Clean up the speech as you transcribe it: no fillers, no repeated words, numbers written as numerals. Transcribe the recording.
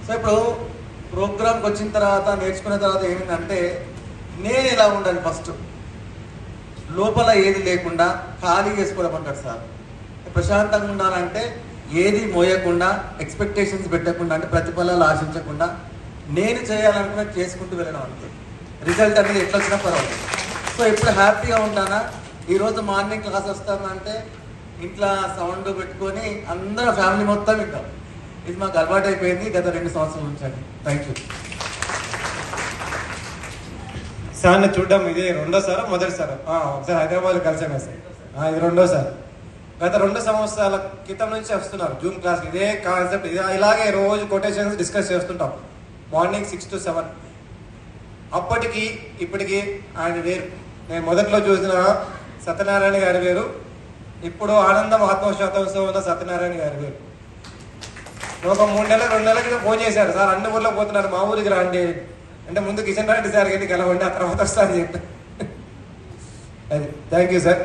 So ఇప్పుడు ప్రోగ్రామ్కి వచ్చిన తర్వాత నేర్చుకున్న తర్వాత ఏమిటంటే నేను ఎలా ఉండాలి, ఫస్ట్ లోపల ఏది లేకుండా ఖాళీ చేసుకోవడం అంటారు సార్. ప్రశాంతంగా ఉండాలంటే ఏది మోయకుండా, ఎక్స్పెక్టేషన్స్ పెట్టకుండా, అంటే ప్రతిఫలాలు ఆశించకుండా నేను చేయాలనుకున్నది చేసుకుంటూ వెళ్ళడం అంతే. రిజల్ట్ అనేది ఎట్లా వచ్చినా పర్వాలేదు. సో ఇప్పుడు హ్యాపీగా ఉంటానా, ఈరోజు మార్నింగ్ క్లాస్ వస్తానంటే ఇంట్లో సౌండ్ పెట్టుకొని అందరూ ఫ్యామిలీ మొత్తం వింటాం. ఇది మాకు అలవాటు అయిపోయింది గత 2 సంవత్సరాల నుంచి అండి. థ్యాంక్ యూ సార్ని చూడడం ఇది రెండోసారి మొదటిసారి ఒకసారి హైదరాబాద్ కలిసాను సార్. ఇది రెండోసారి. గత 2 సంవత్సరాల క్రితం నుంచి వస్తున్నారు జూమ్ క్లాస్. ఇదే కాన్సెప్ట్, ఇలాగే రోజు కొటేషన్స్ డిస్కస్ చేస్తుంటాం మార్నింగ్ 6 to 7. అప్పటికి ఇప్పటికి ఆయన వేరు. నేను మొదట్లో చూసిన సత్యనారాయణ గారి వేరు, ఇప్పుడు ఆనందం ఆత్మవిశ్వాసంతో ఉన్న సత్యనారాయణ గారి వేరు. ఒక 3 నెలలు 2 నెలల క్రితం ఫోన్ చేశారు, సార్ అన్ని ఊర్లో పోతున్నారు, మా ఊరికి రండి అంటే ముందు కిషన్ రెడ్డి సార్ గారిని కలవండి, ఆ తర్వాత వస్తారని చెప్పి. అది థ్యాంక్ యూ సార్.